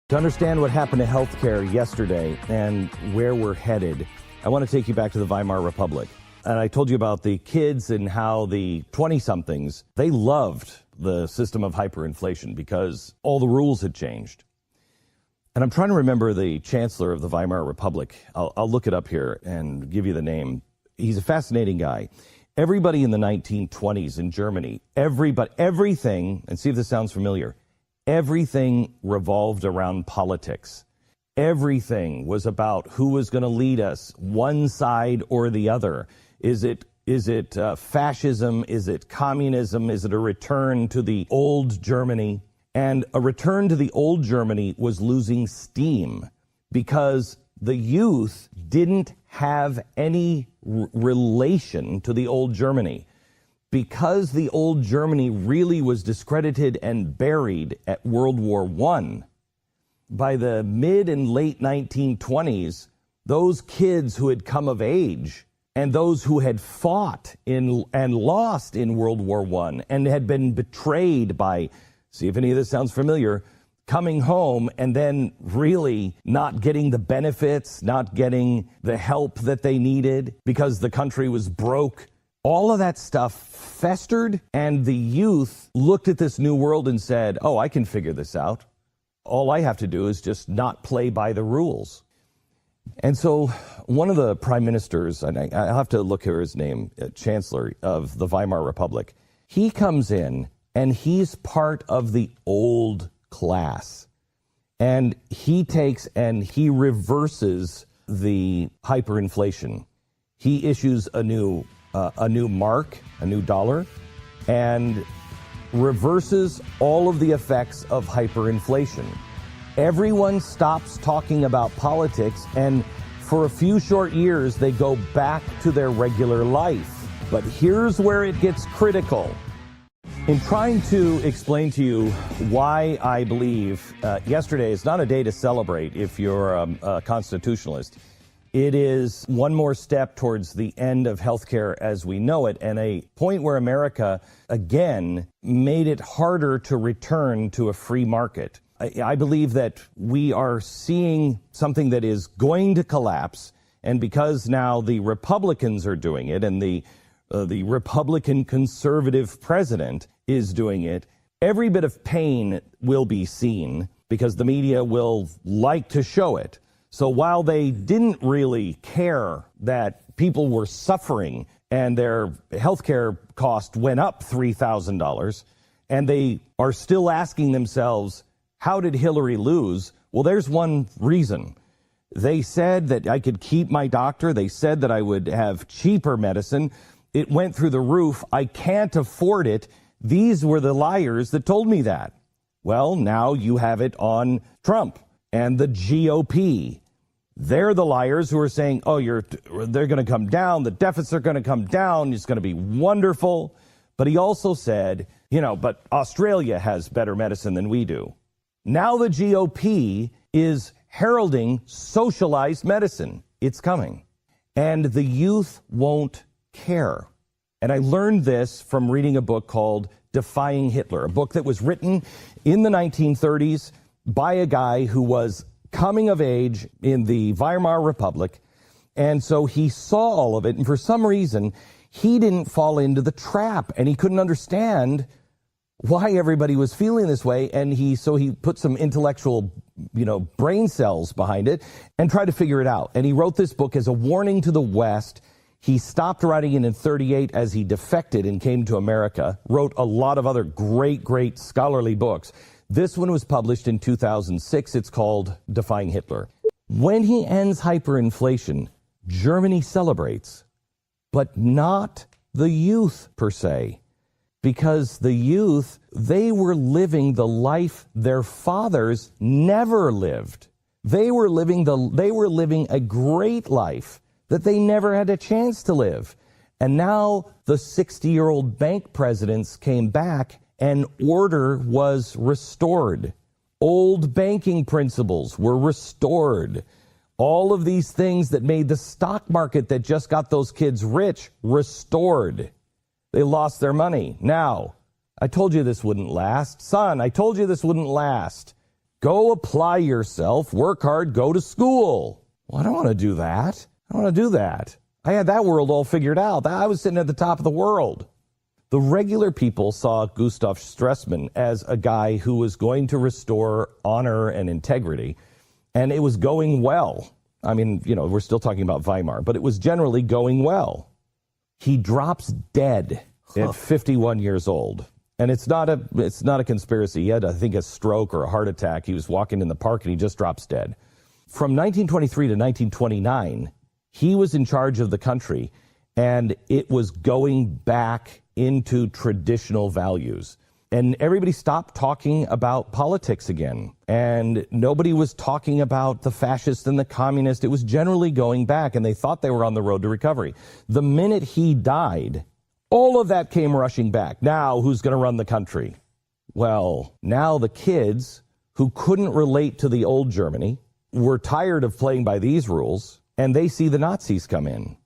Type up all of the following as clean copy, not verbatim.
To understand what happened to healthcare yesterday and where we're headed, I want to take you back to the Weimar Republic. And I told you about the kids and how the 20-somethings, they loved the system of hyperinflation because all the rules had changed. And I'm trying to remember the chancellor of the Weimar Republic. I'll look it up here and give you the name. He's a fascinating guy. Everybody in the 1920s in Germany, everything, and see if this sounds familiar, everything revolved around politics. Everything was about who was going to lead us, one side or the other. Is it fascism? Is it communism? Is it a return to the old Germany? And a return to the old Germany was losing steam because the youth didn't have any relation to the old Germany. Because the old Germany really was discredited and buried at World War I, by the mid and late 1920s, those kids who had come of age and those who had fought in and lost in World War I and had been betrayed by, see if any of this sounds familiar, coming home and then really not getting the benefits, not getting the help that they needed because the country was broke. All of that stuff festered, and the youth looked at this new world and said, oh, I can figure this out. All I have to do is just not play by the rules. And so one of the prime ministers, and I'll have to look here his name, chancellor of the Weimar Republic, he comes in and he's part of the old class. And he takes and he reverses the hyperinflation. He issues a new mark, a new dollar, and reverses all of the effects of hyperinflation. Everyone stops talking about politics, and for a few short years, they go back to their regular life. But here's where it gets critical. In trying to explain to you why I believe yesterday is not a day to celebrate if you're a constitutionalist, it is one more step towards the end of healthcare as we know it, and a point where America, again, made it harder to return to a free market. I believe that we are seeing something that is going to collapse, and because now the Republicans are doing it, and the Republican conservative president is doing it, every bit of pain will be seen because the media will like to show it. So while they didn't really care that people were suffering and their health care cost went up $3,000, and they are still asking themselves, how did Hillary lose? Well, there's one reason. They said that I could keep my doctor. They said that I would have cheaper medicine. It went through the roof. I can't afford it. These were the liars that told me that. Well, now you have it on Trump and the GOP. They're the liars who are saying, oh, they're going to come down, the deficits are going to come down, it's going to be wonderful. But he also said, but Australia has better medicine than we do. Now the GOP is heralding socialized medicine. It's coming. And the youth won't care. And I learned this from reading a book called Defying Hitler, a book that was written in the 1930s by a guy who was coming of age in the Weimar Republic. And so he saw all of it. And for some reason, he didn't fall into the trap, and he couldn't understand why everybody was feeling this way. And so he put some intellectual, brain cells behind it and tried to figure it out. And he wrote this book as a warning to the West. He stopped writing it in 1938 as he defected and came to America, wrote a lot of other great scholarly books. This one was published in 2006. It's called Defying Hitler. When he ends hyperinflation, Germany celebrates, but not the youth per se, because the youth, they were living the life their fathers never lived. They were living a great life that they never had a chance to live. And now the 60-year-old bank presidents came back and order was restored. Old banking principles were restored. All of these things that made the stock market that just got those kids rich restored. They lost their money. Now, I told you this wouldn't last. Son, I told you this wouldn't last. Go apply yourself, work hard, go to school. Well, I don't want to do that. I don't want to do that. I had that world all figured out. I was sitting at the top of the world. The regular people saw Gustav Stresemann as a guy who was going to restore honor and integrity, and it was going well. I mean, we're still talking about Weimar, but it was generally going well. He drops dead at 51 years old. And it's not a conspiracy. He had, I think, a stroke or a heart attack. He was walking in the park and he just drops dead. From 1923 to 1929, he was in charge of the country, and it was going back into traditional values. And everybody stopped talking about politics again. And nobody was talking about the fascists and the communists. It was generally going back, and they thought they were on the road to recovery. The minute he died, all of that came rushing back. Now, who's going to run the country? Well, now the kids who couldn't relate to the old Germany were tired of playing by these rules, and they see the Nazis come in.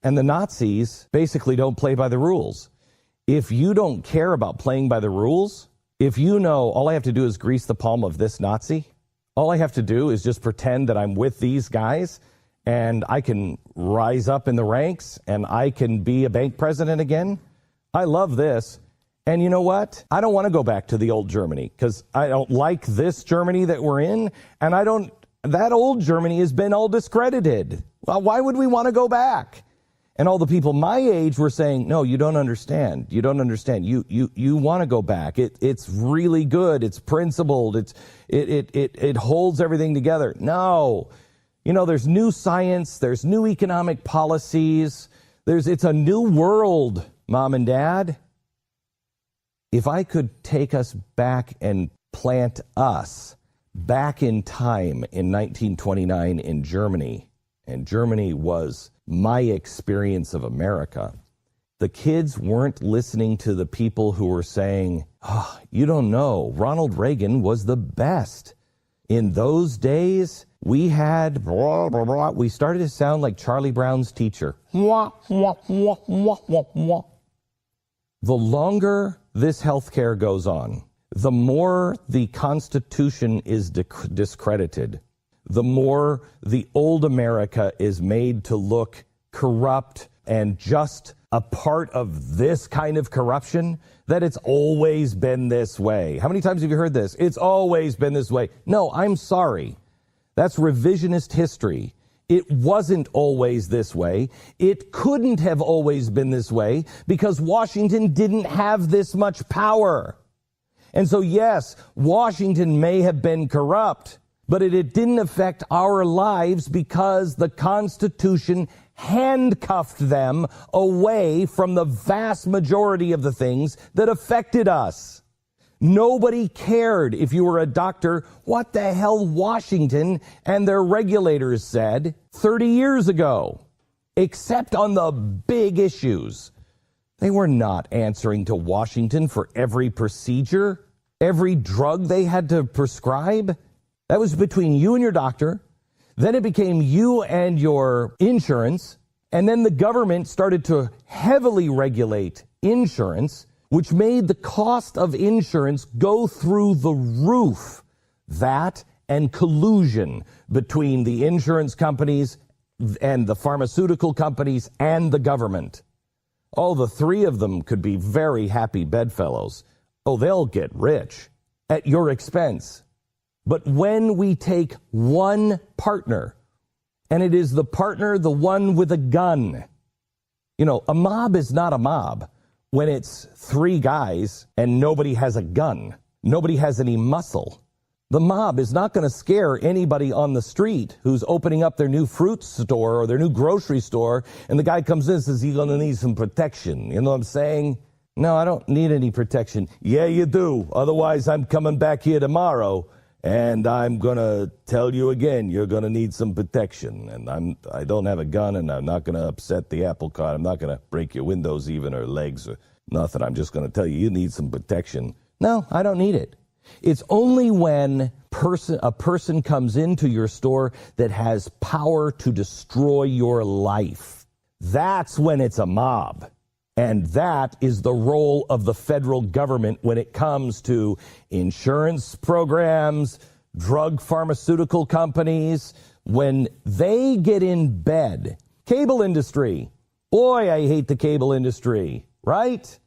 And the Nazis basically don't play by the rules. If you don't care about playing by the rules, if you know all I have to do is grease the palm of this Nazi, all I have to do is just pretend that I'm with these guys, and I can rise up in the ranks, and I can be a bank president again. I love this. And you know what? I don't want to go back to the old Germany, because I don't like this Germany that we're in, and that old Germany has been all discredited. Well, why would we want to go back? And all the people my age were saying, no, you don't understand. You don't understand. You want to go back. It's really good. It's principled. It holds everything together. No. There's new science. There's new economic policies. It's a new world, Mom and Dad. If I could take us back and plant us back in time in 1929 in Germany, and Germany was my experience of America, the kids weren't listening to the people who were saying, you don't know, Ronald Reagan was the best. In those days, we had blah, blah, blah. We started to sound like Charlie Brown's teacher. Wah, wah, wah, wah, wah, wah. The longer this healthcare goes on, the more the Constitution is discredited, the more the old America is made to look corrupt and just a part of this kind of corruption, that it's always been this way. How many times have you heard this? It's always been this way. No, I'm sorry. That's revisionist history. It wasn't always this way. It couldn't have always been this way because Washington didn't have this much power. And so, yes, Washington may have been corrupt, but it didn't affect our lives because the Constitution handcuffed them away from the vast majority of the things that affected us. Nobody cared if you were a doctor what the hell Washington and their regulators said 30 years ago, except on the big issues. They were not answering to Washington for every procedure, every drug they had to prescribe. That was between you and your doctor. Then it became you and your insurance. And then the government started to heavily regulate insurance, which made the cost of insurance go through the roof. That and collusion between the insurance companies and the pharmaceutical companies and the government. Oh, the three of them could be very happy bedfellows. Oh, they'll get rich at your expense. But when we take one partner, and it is the partner, the one with a gun. A mob is not a mob when it's three guys and nobody has a gun. Nobody has any muscle. The mob is not going to scare anybody on the street who's opening up their new fruit store or their new grocery store, and the guy comes in and says, you're going to need some protection. You know what I'm saying? No, I don't need any protection. Yeah, you do. Otherwise, I'm coming back here tomorrow. And I'm going to tell you again, you're going to need some protection. And I don't have a gun, and I'm not going to upset the apple cart. I'm not going to break your windows even or legs or nothing. I'm just going to tell you, you need some protection. No, I don't need it. It's only when a person comes into your store that has power to destroy your life. That's when it's a mob. And that is the role of the federal government when it comes to insurance programs, drug pharmaceutical companies, when they get in bed, cable industry, boy, I hate the cable industry, right?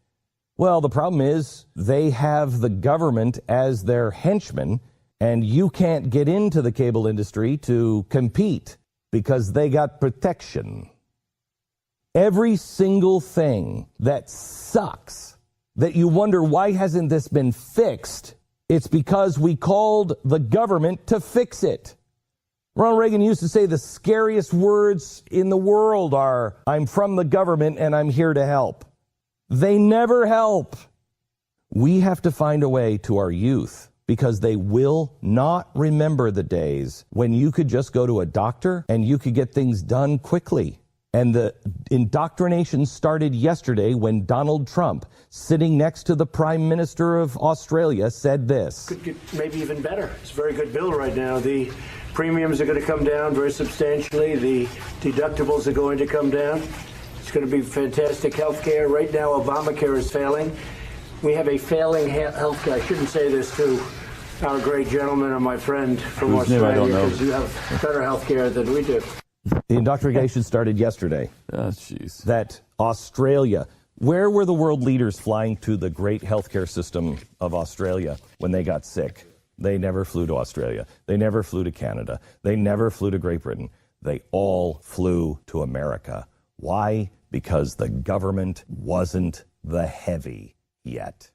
Well, the problem is they have the government as their henchman, and you can't get into the cable industry to compete because they got protection. Every single thing that sucks, that you wonder why hasn't this been fixed, it's because we called the government to fix it. Ronald Reagan used to say the scariest words in the world are, "I'm from the government and I'm here to help." They never help. We have to find a way to our youth, because they will not remember the days when you could just go to a doctor and you could get things done quickly. And the indoctrination started yesterday when Donald Trump, sitting next to the Prime Minister of Australia, said this. Could get maybe even better. It's a very good bill right now. The premiums are going to come down very substantially. The deductibles are going to come down. It's going to be fantastic health care. Right now, Obamacare is failing. We have a failing health care. I shouldn't say this to our great gentleman and my friend from Australia, because you have better health care than we do. The indoctrination started yesterday. Oh, jeez. That Australia, where were the world leaders flying to the great healthcare system of Australia when they got sick? They never flew to Australia. They never flew to Canada. They never flew to Great Britain. They all flew to America. Why? Because the government wasn't the heavy yet.